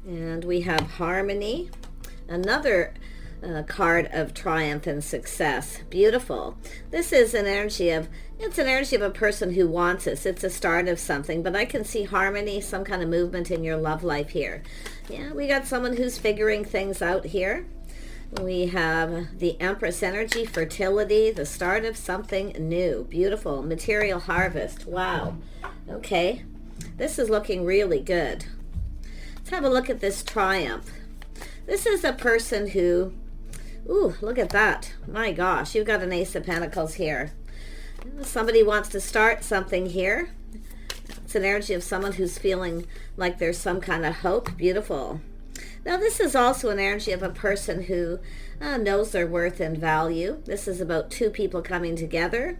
And we have harmony. Another card of triumph and success. Beautiful. This is an energy of, it's an energy of a person who wants this. It's a start of something, but I can see harmony, some kind of movement in your love life here. Yeah, we got someone who's figuring things out here. We have the Empress energy, fertility, the start of something new. Beautiful. Material harvest. Wow. Okay. This is looking really good. Let's have a look at this triumph. This is a person who, ooh, look at that. My gosh, you've got an Ace of Pentacles here. Somebody wants to start something here. It's an energy of someone who's feeling like there's some kind of hope. Beautiful. Now, this is also an energy of a person who knows their worth and value. This is about two people coming together.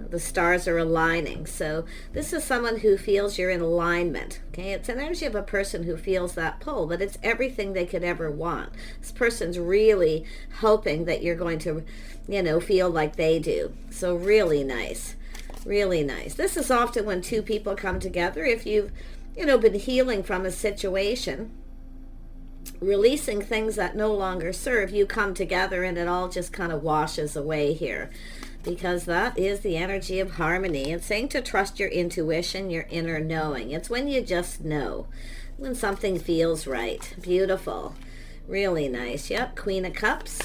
The stars are aligning. So this is someone who feels you're in alignment. Okay, it's an energy of a person who feels that pull, but it's everything they could ever want. This person's really hoping that you're going to, feel like they do. So really nice. Really nice. This is often when two people come together. If you've, been healing from a situation, releasing things that no longer serve, you come together and it all just kind of washes away here, because that is the energy of harmony. It's saying to trust your intuition, your inner knowing. It's when you just know, when something feels right. Beautiful. Really nice. Yep, Queen of Cups.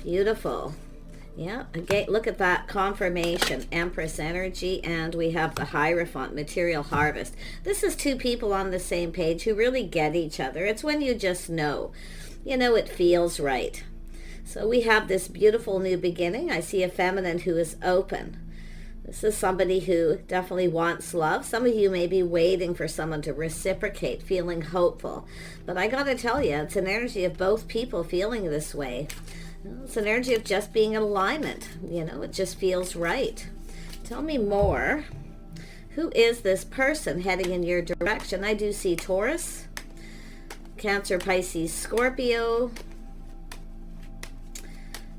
Beautiful. Yeah, again, look at that confirmation, Empress energy, and we have the Hierophant, material harvest. This is two people on the same page who really get each other. It's when you just know, it feels right. So we have this beautiful new beginning. I see a feminine who is open. This is somebody who definitely wants love. Some of you may be waiting for someone to reciprocate, feeling hopeful. But I got to tell you, it's an energy of both people feeling this way. It's an energy of just being in alignment. It just feels right. Tell me more. Who is this person heading in your direction? I do see Taurus, Cancer, Pisces, Scorpio,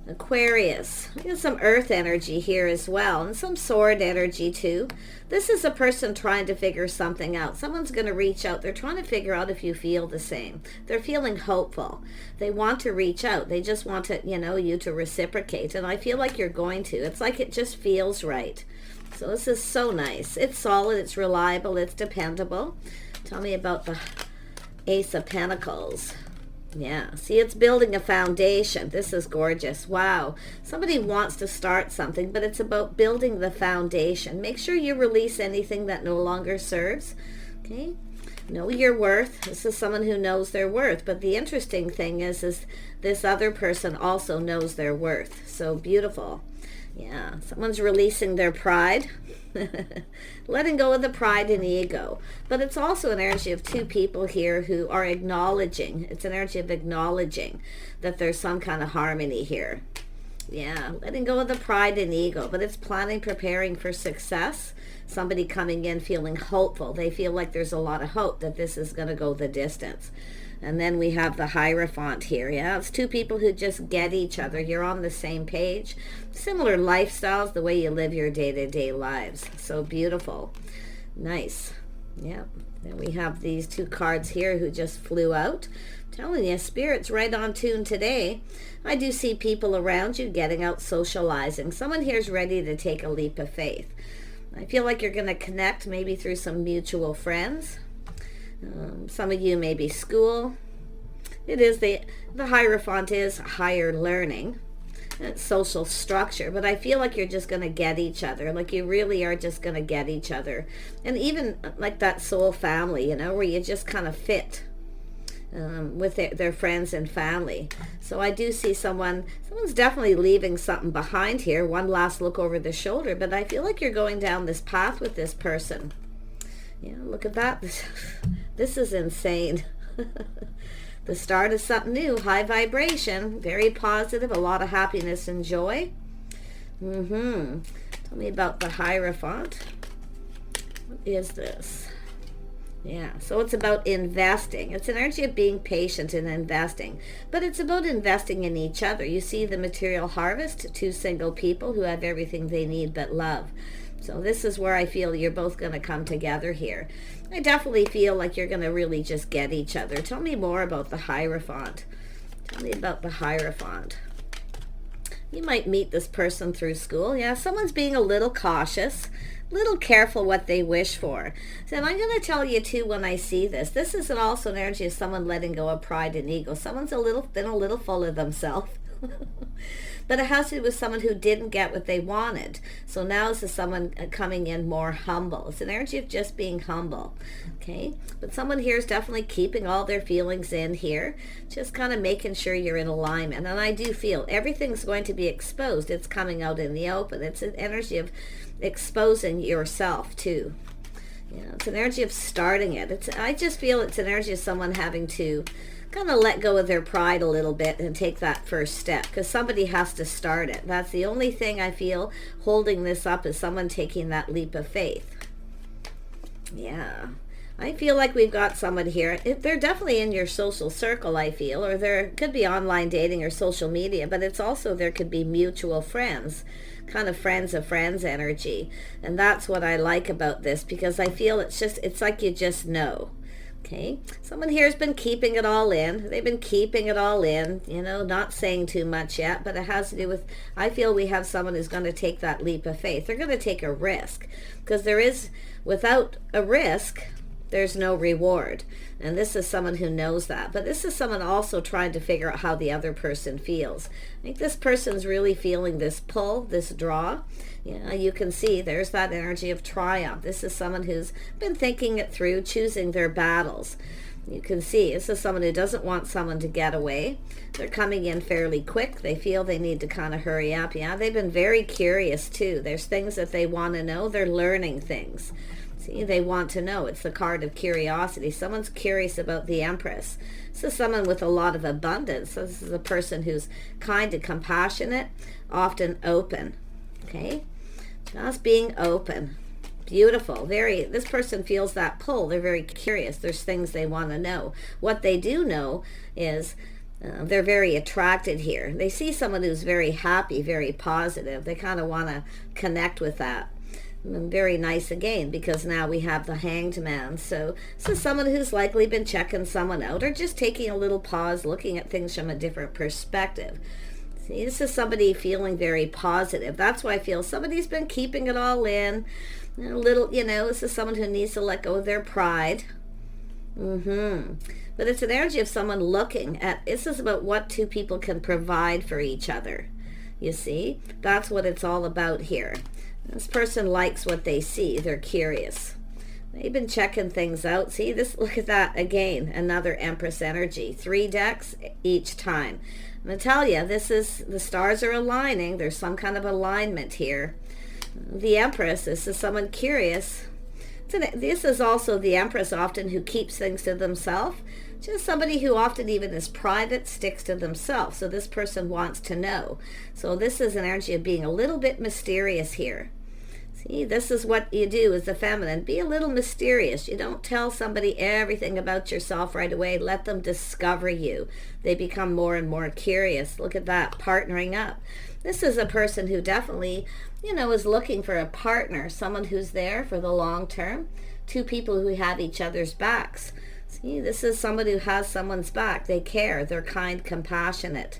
Aquarius. We have some earth energy here as well, and some sword energy too. This is a person trying to figure something out. Someone's going to reach out. They're trying to figure out if you feel the same. They're feeling hopeful. They want to reach out. They just want to, you to reciprocate. And I feel like you're going to. It's like it just feels right. So this is so nice. It's solid. It's reliable. It's dependable. Tell me about the Ace of Pentacles. Yeah, see, it's building a foundation. This is gorgeous. Wow. Somebody wants to start something, but it's about building the foundation. Make sure you release anything that no longer serves. Okay? Know your worth. This is someone who knows their worth. But the interesting thing is this other person also knows their worth. So beautiful. Yeah, someone's releasing their pride. Letting go of the pride and ego. But it's also an energy of two people here who are acknowledging. It's an energy of acknowledging that there's some kind of harmony here. Yeah, letting go of the pride and ego. But it's planning, preparing for success. Somebody coming in feeling hopeful. They feel like there's a lot of hope that this is going to go the distance. And then we have the Hierophant here. Yeah, it's two people who just get each other. You're on the same page. Similar lifestyles, the way you live your day-to-day lives. So beautiful. Nice. Yeah. Then we have these two cards here who just flew out. I'm telling you, Spirit's right on tune today. I do see people around you getting out, socializing. Someone here's ready to take a leap of faith. I feel like you're going to connect maybe through some mutual friends. Some of you maybe school. It is the Hierophant is higher learning. It's social structure, but I feel like you're just going to get each other. Like you really are just going to get each other. And even like that soul family, where you just kind of fit with their friends and family. So I do see someone's definitely leaving something behind here. One last look over the shoulder, but I feel like you're going down this path with this person. Yeah, look at that. This is insane. The start of something new, high vibration, very positive, a lot of happiness and joy. Tell me about the Hierophant. What is this? Yeah, so it's about investing. It's an energy of being patient and investing. But it's about investing in each other. You see the material harvest, two single people who have everything they need but love. So this is where I feel you're both going to come together here. I definitely feel like you're going to really just get each other. Tell me more about the Hierophant. Tell me about the Hierophant. You might meet this person through school. Yeah, someone's being a little cautious, a little careful what they wish for. So, and I'm going to tell you too, when I see this, this is also an energy of someone letting go of pride and ego. Someone's been a little full of themselves. But it has to do with someone who didn't get what they wanted. So now this is someone coming in more humble. It's an energy of just being humble. Okay? But someone here is definitely keeping all their feelings in here. Just kind of making sure you're in alignment. And I do feel everything's going to be exposed. It's coming out in the open. It's an energy of exposing yourself too. You know, it's an energy of starting it. I just feel it's an energy of someone having to kind of let go of their pride a little bit and take that first step, because somebody has to start it. That's the only thing I feel holding this up, is someone taking that leap of faith. Yeah, I feel like we've got someone here. They're definitely in your social circle, I feel, or there could be online dating or social media, but it's also, there could be mutual friends, kind of friends of friends energy. And that's what I like about this, because I feel it's like you just know. Okay, someone here has been keeping it all in. They've been keeping it all in, you know, not saying too much yet, but it has to do with, I feel we have someone who's going to take that leap of faith. They're going to take a risk, because without a risk, there's no reward. And this is someone who knows that. But this is someone also trying to figure out how the other person feels. I think this person's really feeling this pull, this draw. You know, you can see there's that energy of triumph. This is someone who's been thinking it through, choosing their battles. You can see this is someone who doesn't want someone to get away. They're coming in fairly quick. They feel they need to kind of hurry up. Yeah, they've been very curious too. There's things that they want to know. They're learning things. See, they want to know. It's the card of curiosity. Someone's curious about the Empress. This is someone with a lot of abundance. So this is a person who's kind and compassionate, often open. Okay? Just being open. Beautiful. This person feels that pull. They're very curious. There's things they want to know. What they do know is they're very attracted here. They see someone who's very happy, very positive. They kind of want to connect with that. And very nice again, because now we have the Hanged Man. So someone who's likely been checking someone out, or just taking a little pause, looking at things from a different perspective. See, this is somebody feeling very positive. That's why I feel somebody's been keeping it all in. A little, this is someone who needs to let go of their pride. But it's an energy of someone looking at, this is about what two people can provide for each other. You see, that's what it's all about here. This person likes what they see. They're curious. They've been checking things out. See this? Look at that again. Another Empress energy. 3 decks each time. I'm going to tell you, the stars are aligning. There's some kind of alignment here. The Empress, this is someone curious. This is also the Empress often who keeps things to themselves. Just somebody who often even is private, sticks to themselves. So this person wants to know. So this is an energy of being a little bit mysterious here. See, this is what you do as the feminine. Be a little mysterious. You don't tell somebody everything about yourself right away. Let them discover you. They become more and more curious. Look at that, partnering up. This is a person who definitely, is looking for a partner, someone who's there for the long term. 2 people who have each other's backs. See, this is somebody who has someone's back. They care. They're kind, compassionate.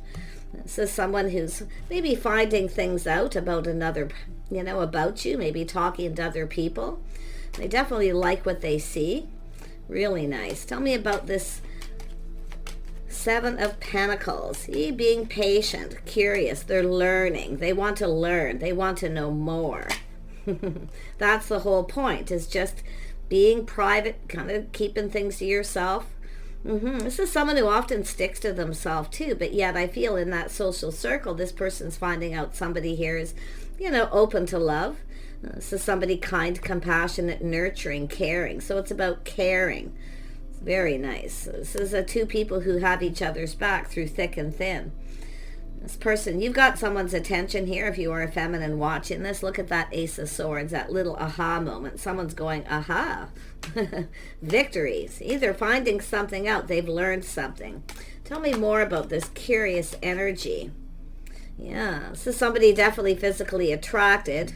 This is someone who's maybe finding things out about another, about you, maybe talking to other people. They definitely like what they see. Really nice. Tell me about this 7 of Pentacles. See, being patient, curious. They're learning. They want to learn. They want to know more. That's the whole point, is just being private, kind of keeping things to yourself. This is someone who often sticks to themselves too, but yet I feel in that social circle, this person's finding out somebody here is, open to love. This is somebody kind, compassionate, nurturing, caring. So it's about caring. It's very nice. This is 2 people who have each other's back through thick and thin. This person, you've got someone's attention here. If you are a feminine watching this, look at that Ace of Swords, that little aha moment. Someone's going, aha. Victories. Either finding something out. They've learned something. Tell me more about this curious energy. Yeah, this is somebody definitely physically attracted.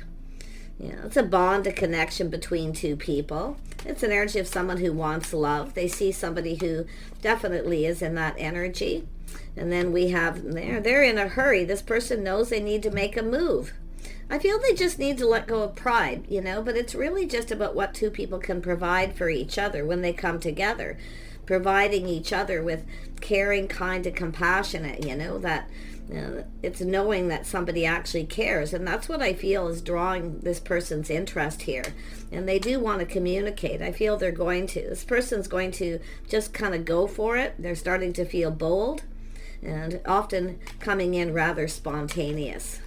Yeah, it's a bond, a connection between two people. It's an energy of someone who wants love. They see somebody who definitely is in that energy. And then we have, they're in a hurry. This person knows they need to make a move. I feel they just need to let go of pride, but it's really just about what two people can provide for each other when they come together. Providing each other with caring, kind, and compassionate, that it's knowing that somebody actually cares. And that's what I feel is drawing this person's interest here. And they do want to communicate. I feel they're going to. This person's going to just kind of go for it. They're starting to feel bold and often coming in rather spontaneous.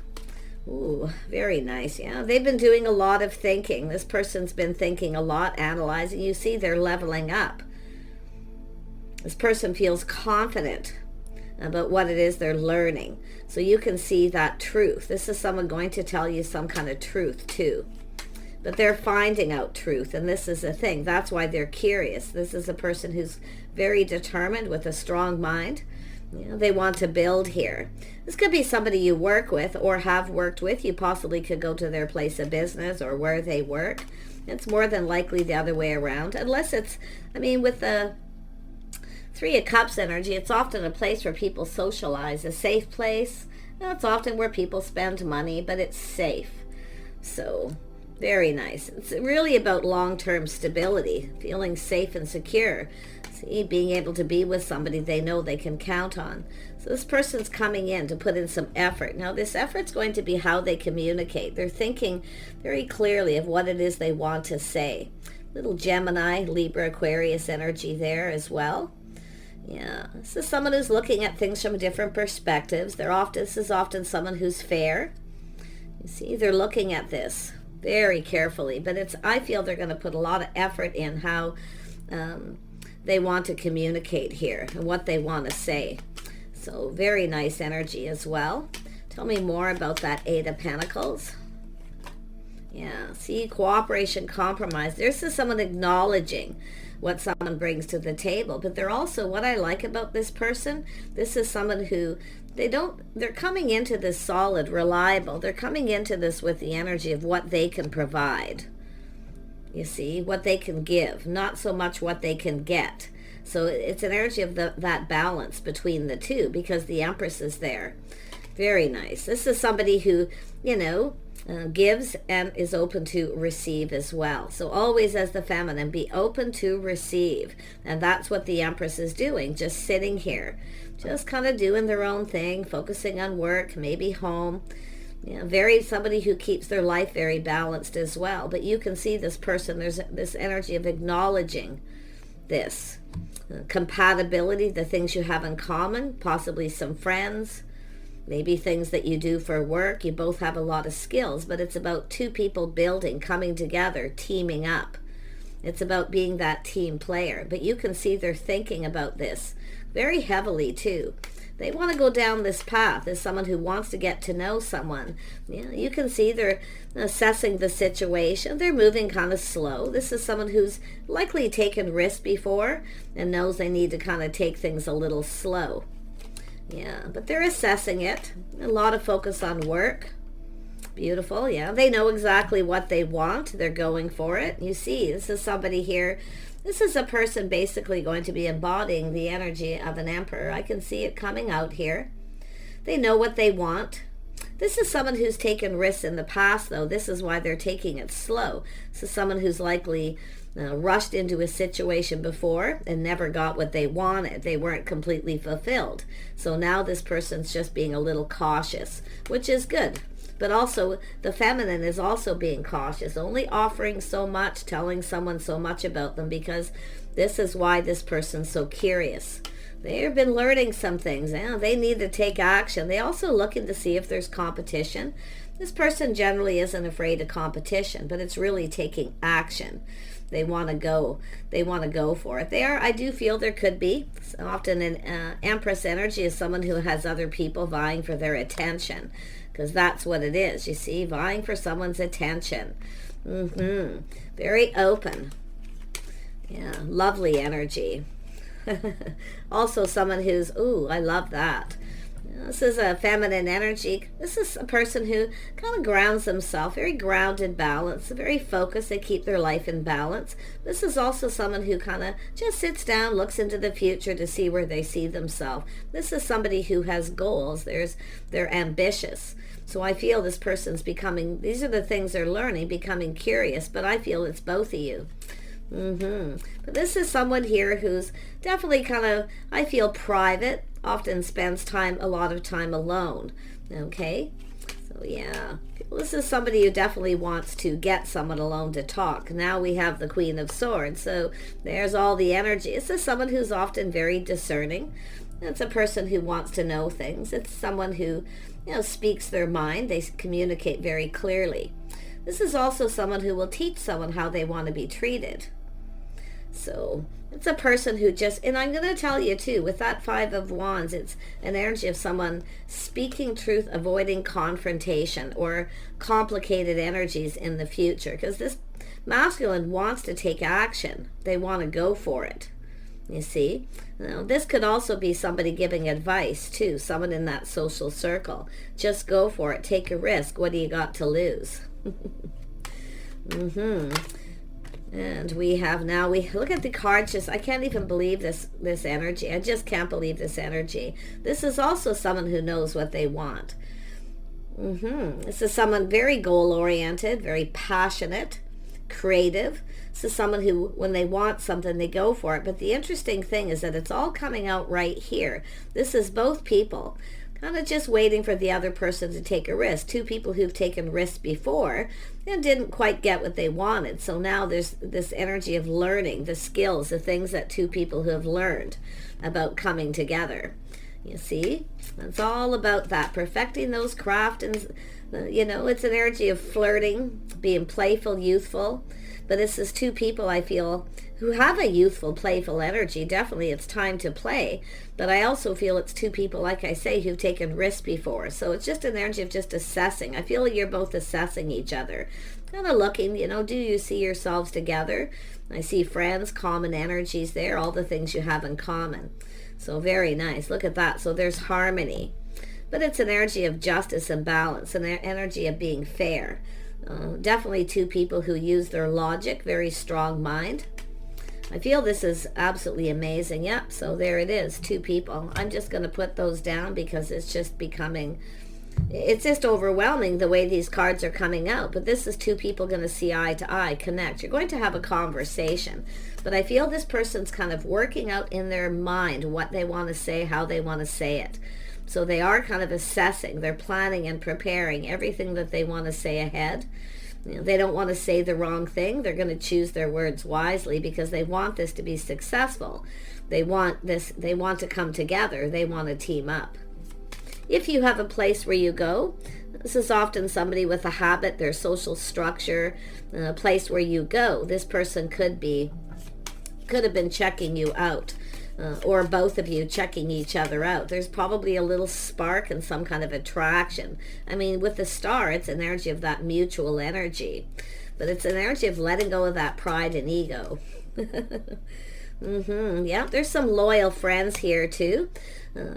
Ooh, very nice. Yeah, they've been doing a lot of thinking. This person's been thinking a lot, analyzing. You see, they're leveling up. This person feels confident about what it is they're learning. So you can see that truth. This is someone going to tell you some kind of truth too. But they're finding out truth, and this is a thing. That's why they're curious. This is a person who's very determined with a strong mind. They want to build here. This could be somebody you work with or have worked with. You possibly could go to their place of business or where they work. It's more than likely the other way around. Unless it's, with the Three of Cups energy, it's often a place where people socialize, a safe place. It's often where people spend money, but it's safe. So, very nice. It's really about long-term stability, feeling safe and secure. See, being able to be with somebody they know they can count on. So this person's coming in to put in some effort. Now, this effort's going to be how they communicate. They're thinking very clearly of what it is they want to say. Little Gemini, Libra, Aquarius energy there as well. Yeah, this is someone who's looking at things from different perspectives. This is often someone who's fair. You see, they're looking at this very carefully, but I feel they're going to put a lot of effort in how they want to communicate here and what they want to say. So very nice energy as well. Tell me more about that Eight of Pentacles. Yeah, see, cooperation, compromise. This is someone acknowledging what someone brings to the table. But they're also, what I like about this person, this is someone who, they're coming into this solid, reliable. They're coming into this with the energy of what they can provide. You see, what they can give, not so much what they can get. So it's an energy of that balance between the two, because the Empress is there. Very nice. This is somebody who, gives and is open to receive as well. So always, as the feminine, be open to receive. And that's what the Empress is doing, just sitting here, just kind of doing their own thing, focusing on work, maybe home. Somebody who keeps their life very balanced as well. But you can see this person, there's this energy of acknowledging this. Compatibility, the things you have in common, possibly some friends, maybe things that you do for work. You both have a lot of skills, but it's about two people building, coming together, teaming up. It's about being that team player. But you can see they're thinking about this very heavily too. They want to go down this path as someone who wants to get to know someone. You can see they're assessing the situation. They're moving kind of slow. This is someone who's likely taken risks before and knows they need to kind of take things a little slow. Yeah, but they're assessing it. A lot of focus on work. Beautiful, yeah. They know exactly what they want. They're going for it. You see, this is somebody here. This is a person basically going to be embodying the energy of an emperor. I can see it coming out here. They know what they want. This is someone who's taken risks in the past, though. This is why they're taking it slow. This is someone who's likely rushed into a situation before and never got what they wanted. They weren't completely fulfilled. So now this person's just being a little cautious, which is good. But also, the feminine is also being cautious, only offering so much, telling someone so much about them, because this is why this person's so curious. They've been learning some things. They need to take action. They also looking to see if there's competition. This person generally isn't afraid of competition, but it's really taking action. They want to go. They want to go for it. I do feel there could be. Often an Empress energy is someone who has other people vying for their attention, because that's what it is. You see, vying for someone's attention. Very open. Yeah, lovely energy. Also someone who's, I love that. This is a feminine energy. This is a person who kind of grounds themselves, very grounded, balanced, very focused. They keep their life in balance. This is also someone who kind of just sits down, looks into the future to see where they see themselves. This is somebody who has goals. They're ambitious. So I feel this person's becoming, these are the things they're learning, becoming curious, but I feel it's both of you. But this is someone here who's definitely kind of, I feel, private, often spends a lot of time alone. Okay, so yeah, this is somebody who definitely wants to get someone alone to talk. Now we have the Queen of Swords, so there's all the energy. This is someone who's often very discerning. It's a person who wants to know things. It's someone who, speaks their mind. They communicate very clearly. This is also someone who will teach someone how they want to be treated. So it's a person who just, and I'm going to tell you too, with that Five of Wands, it's an energy of someone speaking truth, avoiding confrontation or complicated energies in the future. Because this masculine wants to take action. They want to go for it. You see? Now, this could also be somebody giving advice too, someone in that social circle. Just go for it. Take a risk. What do you got to lose? And we look at the cards, just, I can't even believe this energy. I just can't believe this energy. This is also someone who knows what they want. This is someone very goal-oriented, very passionate, creative. This is someone who, when they want something, they go for it. But the interesting thing is that it's all coming out right here. This is both people kind of just waiting for the other person to take a risk. Two people who've taken risks before and didn't quite get what they wanted. So now there's this energy of learning, the skills, the things that two people who have learned about coming together. You see? It's all about that, perfecting those craft. And, it's an energy of flirting, being playful, youthful. But this is two people, I feel, who have a youthful, playful energy. Definitely it's time to play. But I also feel it's two people, like I say, who've taken risks before. So it's just an energy of just assessing. I feel like you're both assessing each other. Kind of looking, do you see yourselves together? I see friends, common energies there, all the things you have in common. So very nice. Look at that. So there's harmony. But it's an energy of justice and balance, an energy of being fair. Definitely two people who use their logic, very strong mind. I feel this is absolutely amazing. Yep, so there it is, two people. I'm just going to put those down because it's just it's just overwhelming the way these cards are coming out. But this is two people going to see eye to eye, connect. You're going to have a conversation. But I feel this person's kind of working out in their mind what they want to say, how they want to say it. So they are kind of assessing. They're planning and preparing everything that they want to say ahead. They don't want to say the wrong thing. They're going to choose their words wisely because they want this to be successful. They want to come together. They want to team up. If you have a place where you go, this is often somebody with a habit, their social structure, a place where you go. This person could have been checking you out. Or both of you checking each other out. There's probably a little spark and some kind of attraction. I mean, with the star, it's an energy of that mutual energy. But it's an energy of letting go of that pride and ego. Yeah, there's some loyal friends here too.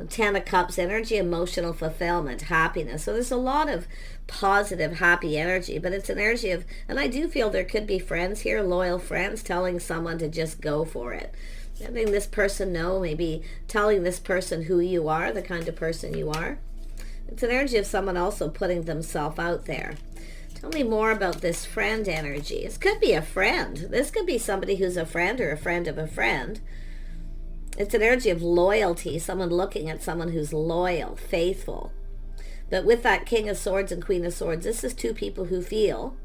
Ten of Cups energy, emotional fulfillment, happiness. So there's a lot of positive, happy energy, but it's an energy of, and I do feel there could be friends here, loyal friends, telling someone to just go for it. Letting this person know, maybe telling this person who you are, the kind of person you are. It's an energy of someone also putting themselves out there. Tell me more about this friend energy. This could be a friend. This could be somebody who's a friend or a friend of a friend. It's an energy of loyalty, someone looking at someone who's loyal, faithful. But with that King of Swords and Queen of Swords, this is two people who feel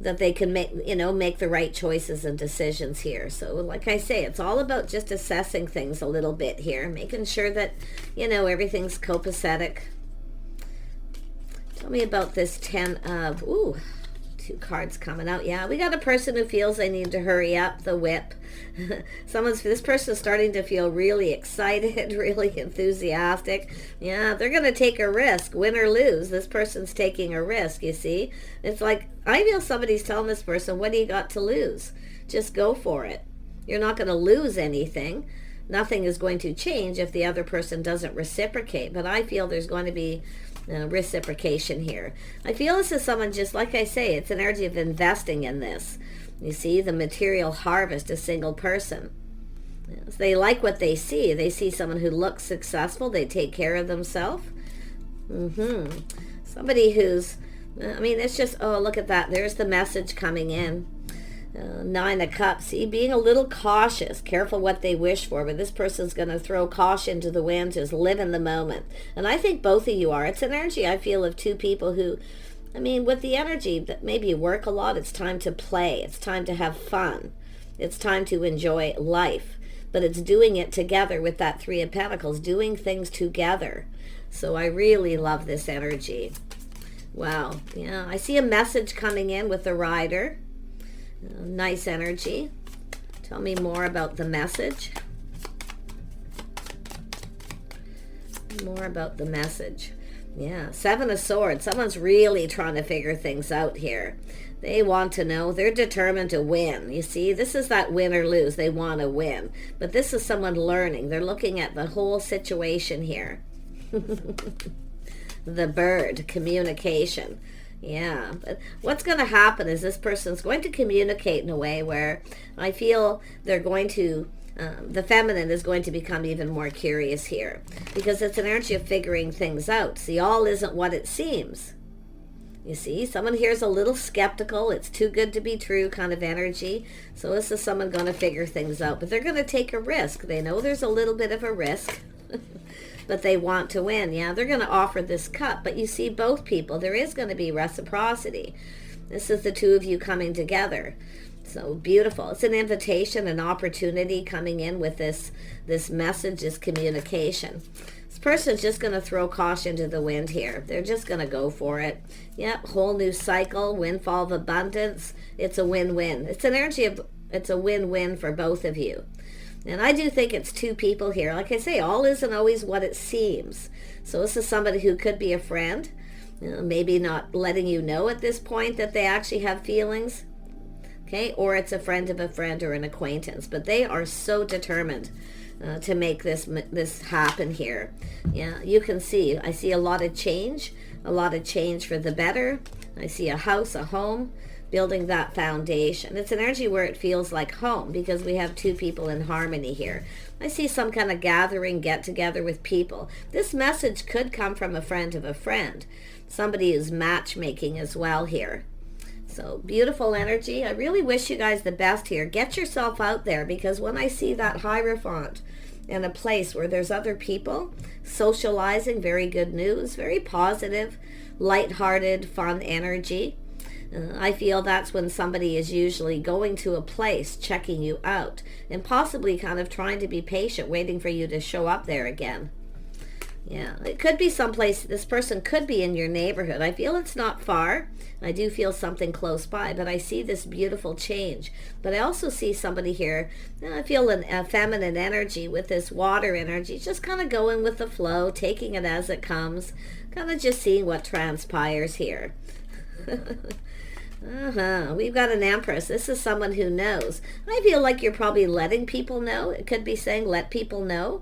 that they can make the right choices and decisions here. So like I say, it's all about just assessing things a little bit here, making sure that, everything's copacetic. Tell me about this 10 of, two cards coming out. Yeah, we got a person who feels they need to hurry up, the whip. This person's starting to feel really excited, really enthusiastic. Yeah, they're going to take a risk, win or lose. This person's taking a risk, you see. It's like, I feel somebody's telling this person, what do you got to lose? Just go for it. You're not going to lose anything. nothing is going to change if the other person doesn't reciprocate. But I feel there's going to be reciprocation here. I feel this is someone, just like I say, it's an energy of investing in this. You see, the material harvest, a single person. Yes, they like what they see. They see someone who looks successful. They take care of themselves. Somebody who's, I mean, it's just, oh, look at that. There's the message coming in. Nine of Cups. See, being a little cautious, careful what they wish for, but this person's going to throw caution to the wind, just live in the moment. And I think both of you are. It's an energy, I feel, of two people who, I mean, with the energy that maybe you work a lot, it's time to play. It's time to have fun. It's time to enjoy life. But it's doing it together with that Three of Pentacles, doing things together. So I really love this energy. Wow. Yeah, I see a message coming in with the Rider. Nice energy. Tell me more about the message. More about the message. Yeah, Seven of Swords. Someone's really trying to figure things out here. They want to know. They're determined to win. You see, this is that win or lose. They want to win. But this is someone learning. They're looking at the whole situation here. The Bird, communication. Yeah, but what's going to happen is this person's going to communicate in a way where I feel they're going to, the feminine is going to become even more curious here, because it's an energy of figuring things out. See, all isn't what it seems. You see, someone here is a little skeptical. It's too good to be true kind of energy. So this is someone going to figure things out, but they're going to take a risk. They know there's a little bit of a risk. But they want to win. Yeah, they're going to offer this cup. But you see, both people, there is going to be reciprocity. This is the two of you coming together. So beautiful. It's an invitation, an opportunity coming in with this message, this communication. This person's just going to throw caution to the wind here. They're just going to go for it. Yep, whole new cycle, windfall of abundance. It's a win-win. It's an energy of, it's a win-win for both of you. And I do think it's two people here. Like I say, all isn't always what it seems. So this is somebody who could be a friend, maybe not letting you know at this point that they actually have feelings. Okay, or it's a friend of a friend or an acquaintance. But they are so determined to make this happen here. Yeah, you can see, I see a lot of change for the better. I see a house, a home, building that foundation. It's an energy where it feels like home because we have two people in harmony here. I see some kind of gathering, get together with people. This message could come from a friend of a friend. Somebody who's matchmaking as well here. So beautiful energy. I really wish you guys the best here. Get yourself out there, because when I see that Hierophant in a place where there's other people socializing, very good news, very positive, lighthearted, fun energy. I feel that's when somebody is usually going to a place, checking you out, and possibly kind of trying to be patient, waiting for you to show up there again. Yeah, it could be someplace, this person could be in your neighborhood. I feel it's not far. I do feel something close by, but I see this beautiful change. But I also see somebody here, I feel a feminine energy with this water energy, just kind of going with the flow, taking it as it comes, kind of just seeing what transpires here. We've got an Empress. This is someone who knows. I feel like you're probably letting people know. It could be saying let people know,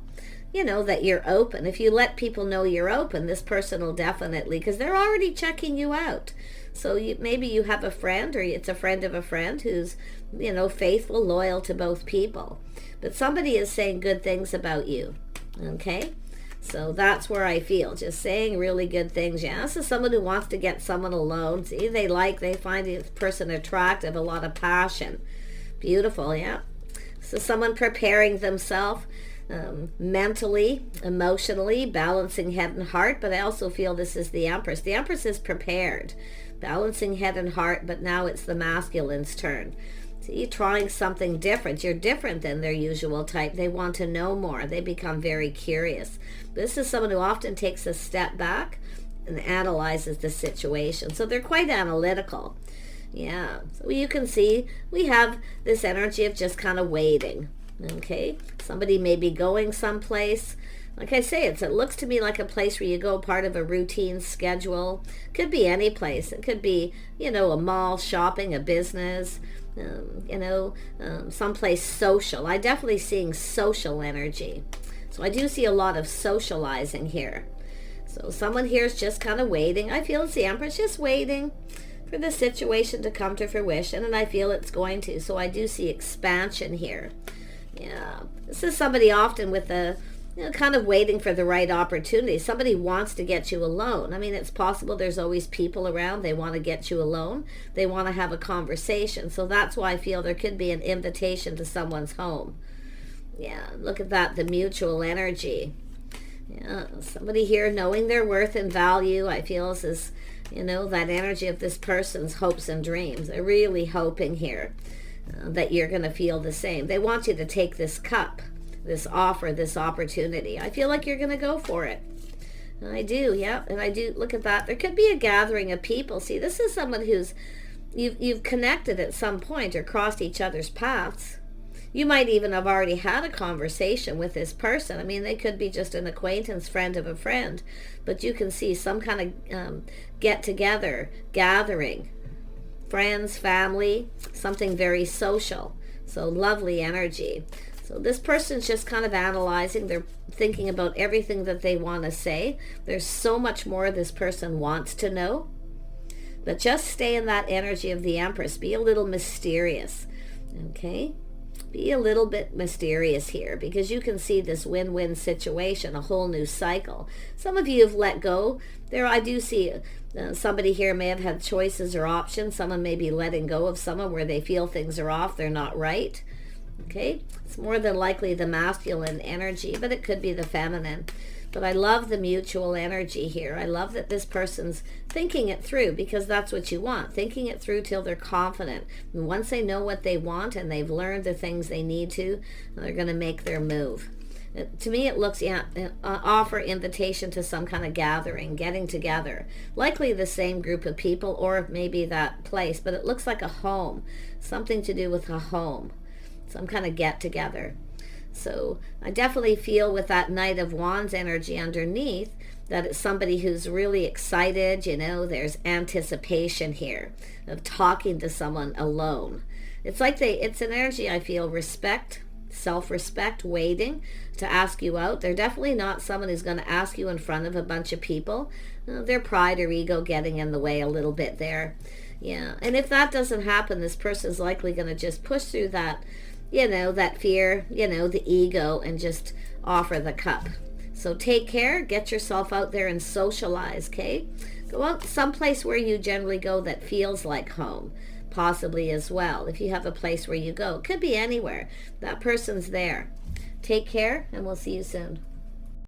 that you're open. If you let people know you're open, this person will definitely, because they're already checking you out. So maybe you have a friend, or it's a friend of a friend who's, faithful, loyal to both people. But somebody is saying good things about you. Okay? So that's where I feel, just saying really good things. Yeah, this is someone who wants to get someone alone. See, they find this person attractive, a lot of passion. Beautiful, yeah. So someone preparing themselves mentally, emotionally, balancing head and heart. But I also feel this is the Empress. The Empress is prepared, balancing head and heart, but now it's the masculine's turn. See, trying something different. You're different than their usual type. They want to know more. They become very curious. This is someone who often takes a step back and analyzes the situation. So they're quite analytical. Yeah. So you can see we have this energy of just kind of waiting. Okay. Somebody may be going someplace. Like I say, it looks to me like a place where you go part of a routine schedule. Could be any place. It could be, a mall, shopping, a business. someplace social. I definitely seeing social energy. So I do see a lot of socializing here. So someone here is just kind of waiting. I feel it's the Empress just waiting for the situation to come to fruition, and I feel it's going to. So I do see expansion here. Yeah, this is somebody often with a, kind of waiting for the right opportunity. Somebody wants to get you alone. I mean, it's possible there's always people around. They want to get you alone. They want to have a conversation. So that's why I feel there could be an invitation to someone's home. Yeah, look at that, the mutual energy. Yeah, somebody here knowing their worth and value, I feel is, that energy of this person's hopes and dreams. They're really hoping here that you're going to feel the same. They want you to take this cup, this offer, this opportunity. I feel like you're going to go for it. I do, yeah. And I do, look at that. There could be a gathering of people. See, this is someone who's, you've connected at some point or crossed each other's paths. You might even have already had a conversation with this person. I mean, they could be just an acquaintance, friend of a friend, but you can see some kind of get-together, gathering, friends, family, something very social. So lovely energy. So this person's just kind of analyzing. They're thinking about everything that they want to say. There's so much more this person wants to know. But just stay in that energy of the Empress. Be a little mysterious. Okay? Be a little bit mysterious here, because you can see this win-win situation, a whole new cycle. Some of you have let go. There, I do see somebody here may have had choices or options. Someone may be letting go of someone where they feel things are off, they're not right. Okay? It's more than likely the masculine energy, but it could be the feminine. But I love the mutual energy here. I love that this person's thinking it through, because that's what you want. Thinking it through till they're confident. And once they know what they want and they've learned the things they need to, they're going to make their move. To me, it looks, offer invitation to some kind of gathering, getting together. Likely the same group of people, or maybe that place, but it looks like a home. Something to do with a home. Some kind of get together. So I definitely feel with that Knight of Wands energy underneath that it's somebody who's really excited. There's anticipation here of talking to someone alone. It's like it's an energy, I feel, respect, self-respect, waiting to ask you out. They're definitely not someone who's going to ask you in front of a bunch of people. Their pride or ego getting in the way a little bit there. Yeah, and if that doesn't happen, this person's likely going to just push through that, that fear, the ego, and just offer the cup. So take care, get yourself out there and socialize, okay? Go out someplace where you generally go that feels like home, possibly as well. If you have a place where you go, it could be anywhere. That person's there. Take care, and we'll see you soon.